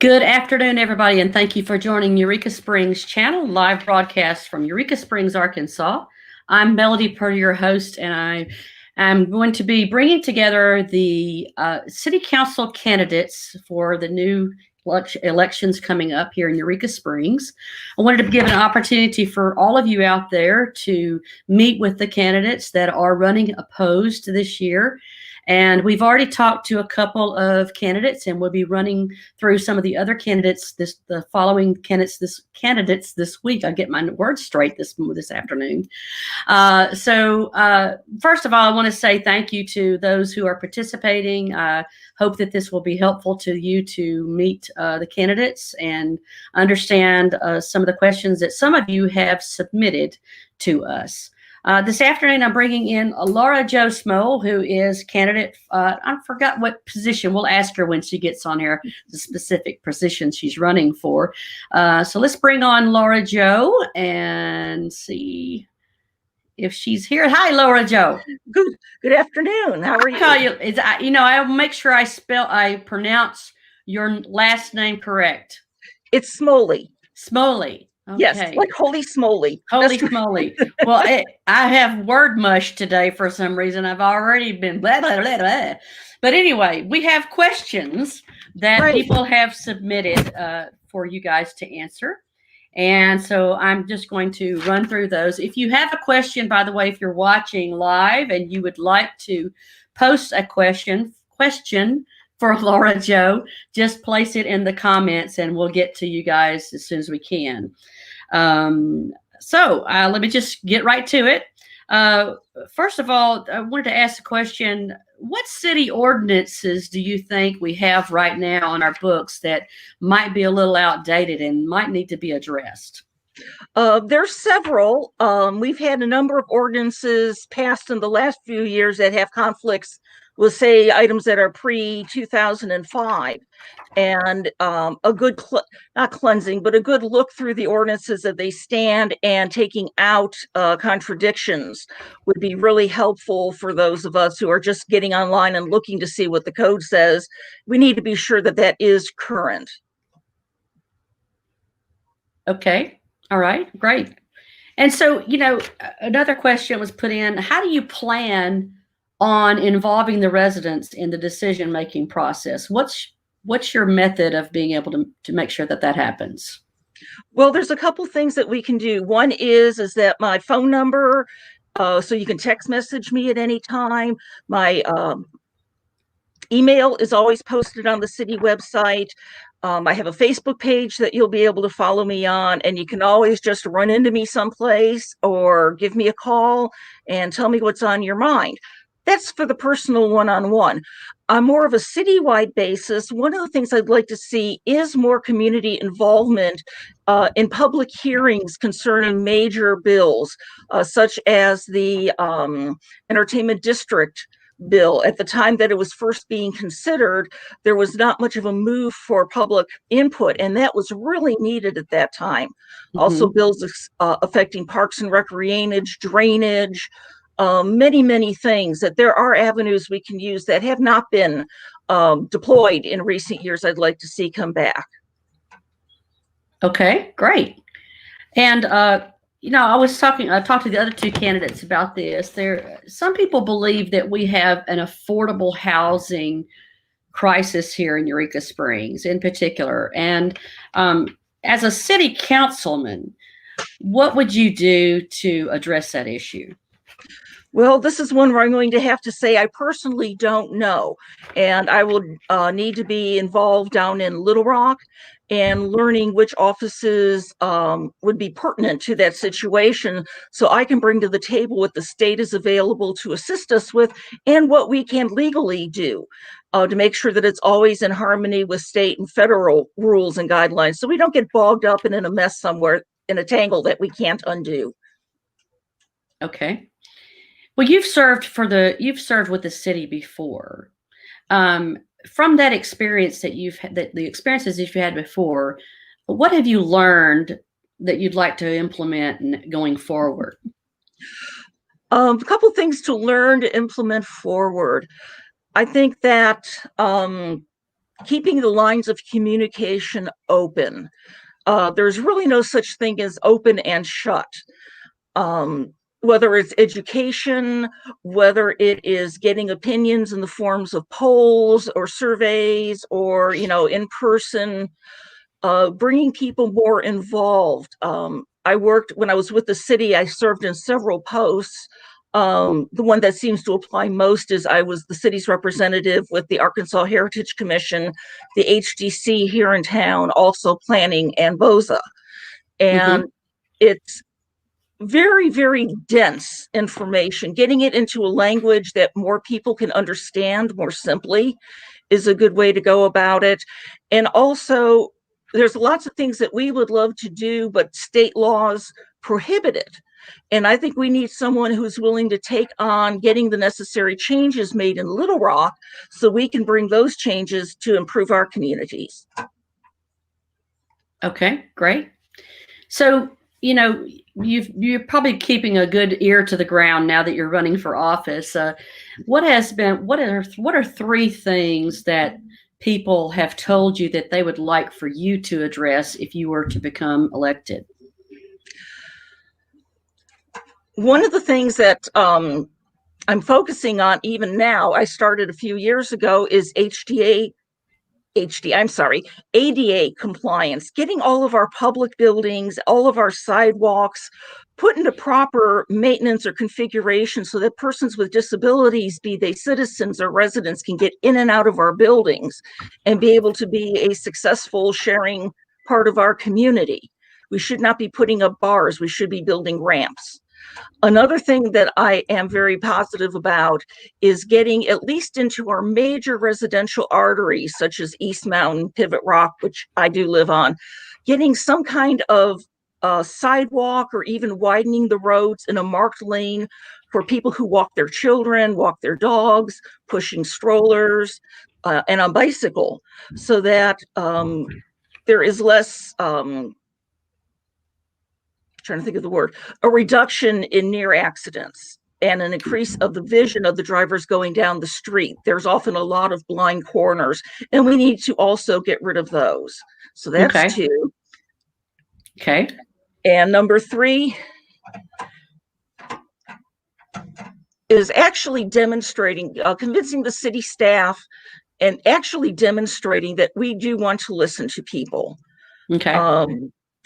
Good afternoon, everybody, and thank you for joining Eureka Springs Channel, live broadcast from Eureka Springs, Arkansas. I'm Melody Purdy, your host, and I am going to be bringing together the city council candidates for the new elections coming up here in Eureka Springs. I wanted to give an opportunity for all of you out there to meet with the candidates that are running opposed this year. And we've already talked to a couple of candidates, and we'll be running through some of the other candidates the following candidates this week. I get my words straight this afternoon. First of all, I want to say thank you to those who are participating. I hope that this will be helpful to you to meet the candidates and understand some of the questions that some of you have submitted to us. This afternoon, I'm bringing in Laurie Jo Smole, who is candidate. I forgot what position. We'll ask her when she gets on here, the specific position she's running for. So let's bring on Laurie Jo and see if she's here. Hi, Laurie Jo. Good afternoon. How are you? I'll make sure I pronounce your last name correct. It's Smole. Smole. Okay. Yes, like holy smoly. Holy smoly. Well, I have word mush today for some reason. I've already been blah, blah, blah, blah. But anyway, we have questions that people have submitted for you guys to answer. And so I'm just going to run through those. If you have a question, by the way, if you're watching live and you would like to post a question for Laurie Jo, just place it in the comments and we'll get to you guys as soon as we can. Let me just get right to it. First of all, I wanted to ask a question. What city ordinances do you think we have right now in our books that might be a little outdated and might need to be addressed? There's several. We've had a number of ordinances passed in the last few years that have conflicts with, say, items that are pre-2005. And a good, not cleansing, but a good look through the ordinances as they stand and taking out contradictions would be really helpful for those of us who are just getting online and looking to see what the code says. We need to be sure that that is current. Okay. All right. Great. And so, another question was put in. How do you plan on involving the residents in the decision-making process? What's your method of being able to make sure that happens? Well, there's a couple things that we can do. One is that my phone number, so you can text message me at any time. My email is always posted on the city website. I have a Facebook page that you'll be able to follow me on, and you can always just run into me someplace or give me a call and tell me what's on your mind. That's for the personal one-on-one. On more of a citywide basis, one of the things I'd like to see is more community involvement in public hearings concerning major bills, such as the entertainment district bill. At the time that it was first being considered, there was not much of a move for public input, and that was really needed at that time. Mm-hmm. Also, bills affecting parks and recreation, drainage, many things, that there are avenues we can use that have not been deployed in recent years. I'd like to see come back. Okay, great. And I talked to the other two candidates about this. Some people believe that we have an affordable housing crisis here in Eureka Springs in particular. And as a city councilman, what would you do to address that issue? Well, this is one where I'm going to have to say I personally don't know, and I will need to be involved down in Little Rock and learning which offices would be pertinent to that situation, so I can bring to the table what the state is available to assist us with and what we can legally do to make sure that it's always in harmony with state and federal rules and guidelines, so we don't get bogged up and in a mess somewhere, in a tangle that we can't undo. Okay. Well, you've served with the city before. From that experience that the experiences that you've had before, what have you learned that you'd like to implement going forward? A couple things to learn to implement forward. I think that keeping the lines of communication open. There's really no such thing as open and shut. Whether it's education, whether it is getting opinions in the forms of polls or surveys or, in person, bringing people more involved. When I was with the city, I served in several posts. The one that seems to apply most is I was the city's representative with the Arkansas Heritage Commission, the HDC here in town, also planning, and BOZA. And it's very, very dense information. Getting it into a language that more people can understand more simply is a good way to go about it. And also, there's lots of things that we would love to do, but state laws prohibit it. And I think we need someone who's willing to take on getting the necessary changes made in Little Rock so we can bring those changes to improve our communities. Okay, great. So, you're probably keeping a good ear to the ground now that you're running for office. What are three things that people have told you that they would like for you to address if you were to become elected? One of the things that I'm focusing on even now, I started a few years ago, is ADA compliance, getting all of our public buildings, all of our sidewalks put into proper maintenance or configuration so that persons with disabilities, be they citizens or residents, can get in and out of our buildings and be able to be a successful sharing part of our community. We should not be putting up bars. We should be building ramps. Another thing that I am very positive about is getting at least into our major residential arteries, such as East Mountain, Pivot Rock, which I do live on, getting some kind of sidewalk or even widening the roads in a marked lane for people who walk their children, walk their dogs, pushing strollers, and on bicycle, so that there is less trying to think of the word, a reduction in near accidents and an increase of the vision of the drivers going down the street. There's often a lot of blind corners, and we need to also get rid of those. So that's two. Okay. And number three is actually demonstrating, convincing the city staff and actually demonstrating that we do want to listen to people. Okay.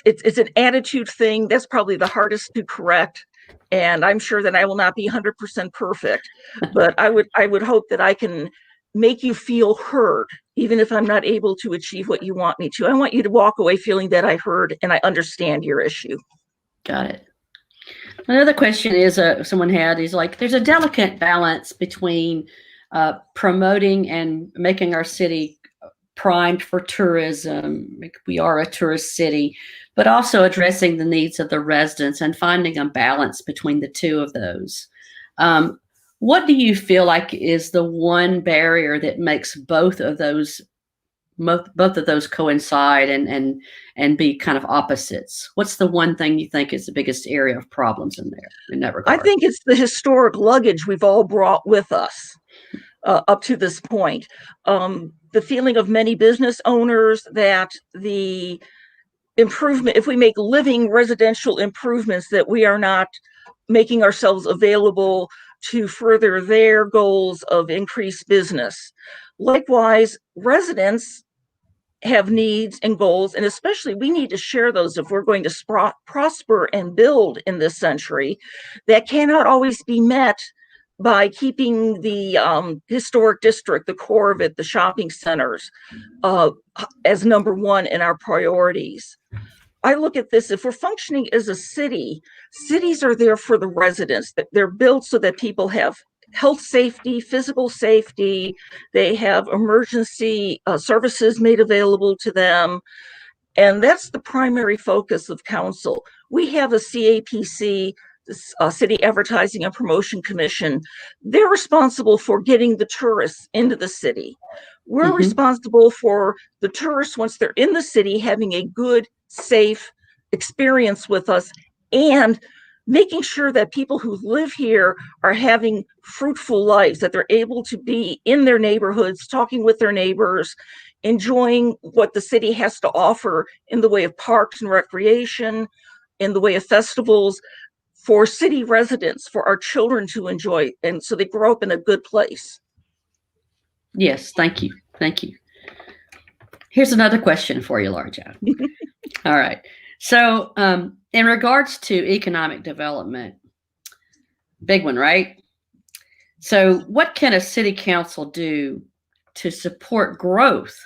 It's an attitude thing. That's probably the hardest to correct. And I'm sure that I will not be 100% perfect, but I would hope that I can make you feel heard, even if I'm not able to achieve what you want me to. I want you to walk away feeling that I heard and I understand your issue. Got it. Another question is someone had is like, there's a delicate balance between promoting and making our city primed for tourism. We are a tourist city, but also addressing the needs of the residents and finding a balance between the two of those. What do you feel like is the one barrier that makes both of those coincide and be kind of opposites? What's the one thing you think is the biggest area of problems in that regard? I think it's the historic luggage we've all brought with us up to this point. The feeling of many business owners that the improvement, if we make living residential improvements, that we are not making ourselves available to further their goals of increased business. Likewise, residents have needs and goals, and especially we need to share those if we're going to prosper and build in this century. That cannot always be met by keeping the historic district, the core of it, the shopping centers, as number one in our priorities. I look at this, if we're functioning as a city, cities are there for the residents. They're built so that people have health safety, physical safety, they have emergency services made available to them. And that's the primary focus of council. We have a CAPC, City Advertising and Promotion Commission. They're responsible for getting the tourists into the city. We're responsible for the tourists, once they're in the city, having a good, safe experience with us and making sure that people who live here are having fruitful lives, that they're able to be in their neighborhoods, talking with their neighbors, enjoying what the city has to offer in the way of parks and recreation, in the way of festivals for city residents, for our children to enjoy, and so they grow up in a good place. Yes, thank you. Thank you. Here's another question for you, Laurie Jo. All right. So, in regards to economic development, big one, right? So, what can a city council do to support growth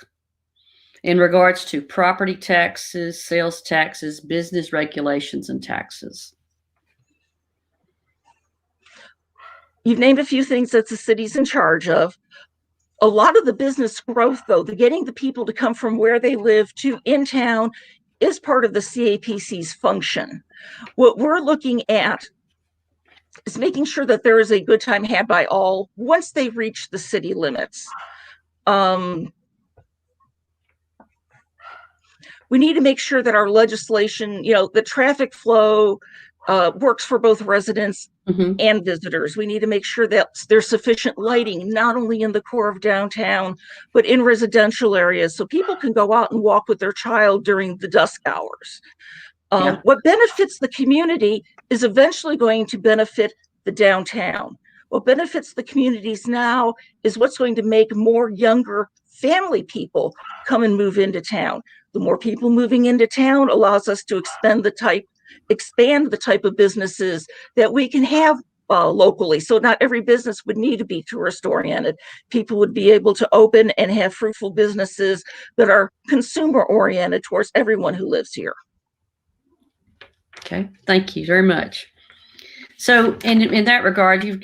in regards to property taxes, sales taxes, business regulations, and taxes? You've named a few things that the city's in charge of. A lot of the business growth, though, the getting the people to come from where they live to in town, is part of the CAPC's function. What we're looking at is making sure that there is a good time had by all once they reach the city limits. We need to make sure that our legislation, the traffic flow works for both residents and visitors. We need to make sure that there's sufficient lighting, not only in the core of downtown, but in residential areas, so people can go out and walk with their child during the dusk hours. What benefits the community is eventually going to benefit the downtown. What benefits the communities now is what's going to make more younger family people come and move into town. The more people moving into town allows us to expand the type of businesses that we can have locally. So not every business would need to be tourist oriented. People would be able to open and have fruitful businesses that are consumer oriented towards everyone who lives here. Okay, thank you very much. So in that regard, you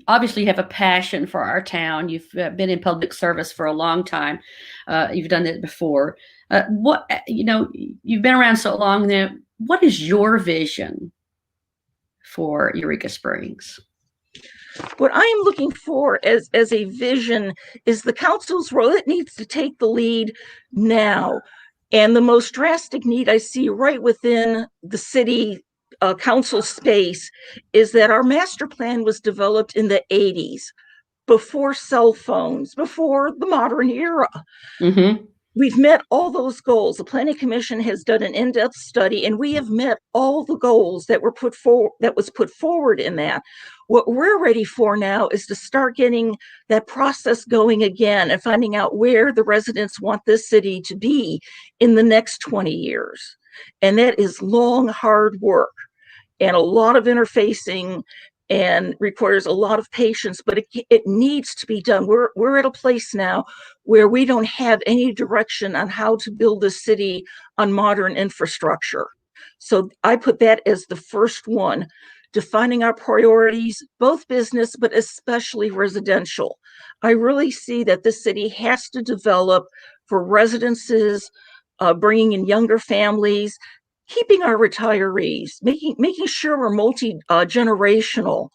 obviously have a passion for our town. You've been in public service for a long time. You've done it before. You've been around so long now. What is your vision for Eureka Springs? What I am looking for as a vision is the council's role. It needs to take the lead now. And the most drastic need I see right within the city council space is that our master plan was developed in the 80s, before cell phones, before the modern era. We've met all those goals. The Planning Commission has done an in-depth study, and we have met all the goals that were put forward in that. What we're ready for now is to start getting that process going again and finding out where the residents want this city to be in the next 20 years. And that is long, hard work and a lot of interfacing and requires a lot of patience, but it needs to be done. We're at a place now where we don't have any direction on how to build a city on modern infrastructure. So I put that as the first one, defining our priorities, both business, but especially residential. I really see that this city has to develop for residences, bringing in younger families, keeping our retirees, making sure we're multi-generational,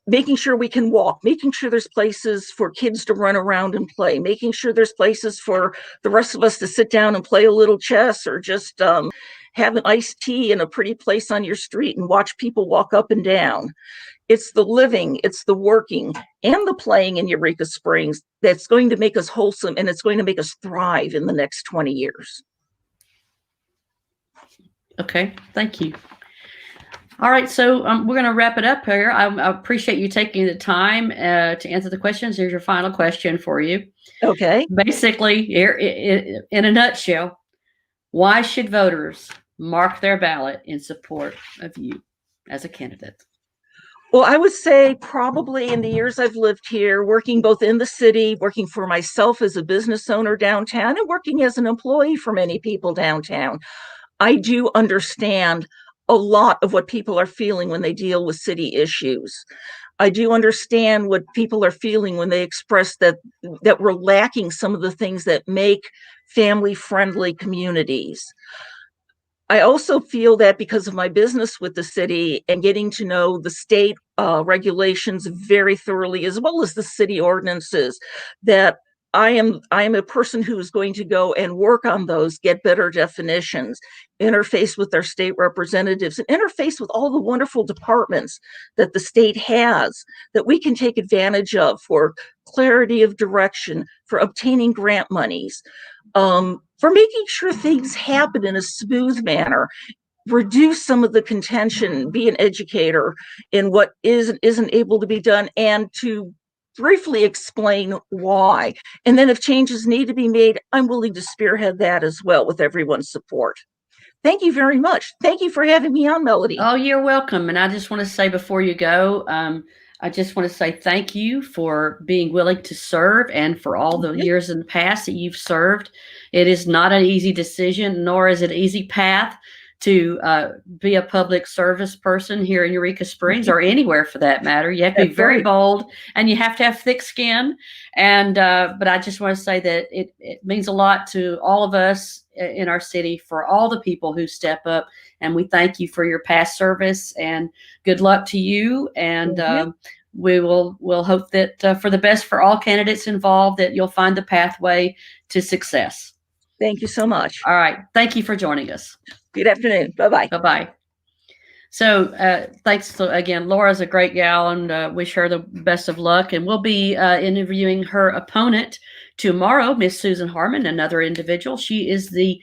making sure we can walk, making sure there's places for kids to run around and play, making sure there's places for the rest of us to sit down and play a little chess or just have an iced tea in a pretty place on your street and watch people walk up and down. It's the living, it's the working, and the playing in Eureka Springs that's going to make us wholesome, and it's going to make us thrive in the next 20 years. Okay, thank you. All right, so we're going to wrap it up here. I appreciate you taking the time to answer the questions. Here's your final question for you. Okay. Basically, here, in a nutshell, why should voters mark their ballot in support of you as a candidate? Well, I would say probably in the years I've lived here, working both in the city, working for myself as a business owner downtown, and working as an employee for many people downtown, I do understand a lot of what people are feeling when they deal with city issues. I do understand what people are feeling when they express that we're lacking some of the things that make family-friendly communities. I also feel that because of my business with the city and getting to know the state regulations very thoroughly, as well as the city ordinances, that I am a person who is going to go and work on those, get better definitions, interface with our state representatives, and interface with all the wonderful departments that the state has that we can take advantage of for clarity of direction, for obtaining grant monies, for making sure things happen in a smooth manner, reduce some of the contention, be an educator in what isn't able to be done, and to briefly explain why. And then if changes need to be made, I'm willing to spearhead that as well with everyone's support. Thank you very much. Thank you for having me on, Melody. Oh, you're welcome. And I just want to say before you go, I just want to say thank you for being willing to serve and for all the years in the past that you've served. It is not an easy decision, nor is it an easy path to be a public service person here in Eureka Springs or anywhere for that matter. You have to be very bold and you have to have thick skin. And but I just want to say that it means a lot to all of us in our city for all the people who step up. And we thank you for your past service and good luck to you. And we'll hope that for the best for all candidates involved, that you'll find the pathway to success. Thank you so much. All right. Thank you for joining us. Good afternoon. Bye-bye. Bye-bye. So thanks again. Laura's a great gal, and wish her the best of luck. And we'll be interviewing her opponent tomorrow, Miss Susan Harmon, another individual. She is the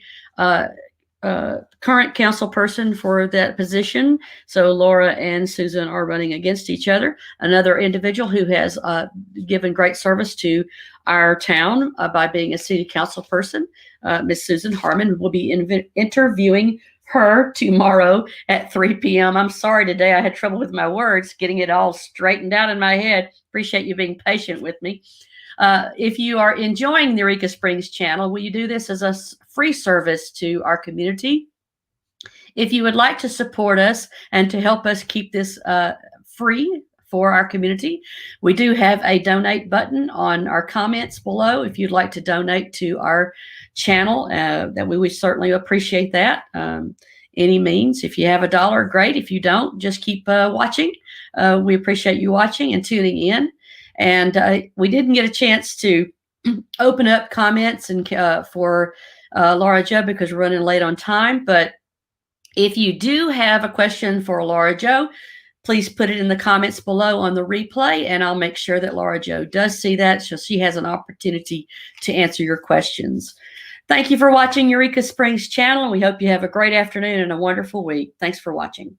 current council person for that position. So Laura and Susan are running against each other. Another individual who has given great service to our town by being a city council person, Miss Susan Harmon, will be interviewing her tomorrow at 3 p.m. I'm sorry today I had trouble with my words, getting it all straightened out in my head. Appreciate you being patient with me. If you are enjoying the Eureka Springs channel, will you do this as a free service to our community? If you would like to support us and to help us keep this free for our community, we do have a donate button on our comments below. If you'd like to donate to our channel, that we would certainly appreciate that. Any means. If you have $1, great. If you don't, just keep watching. We appreciate you watching and tuning in. And we didn't get a chance to open up comments and for Laurie Jo because we're running late on time. But if you do have a question for Laurie Jo, please put it in the comments below on the replay, and I'll make sure that Laurie Jo does see that so she has an opportunity to answer your questions. Thank you for watching Eureka Springs channel. We hope you have a great afternoon and a wonderful week. Thanks for watching.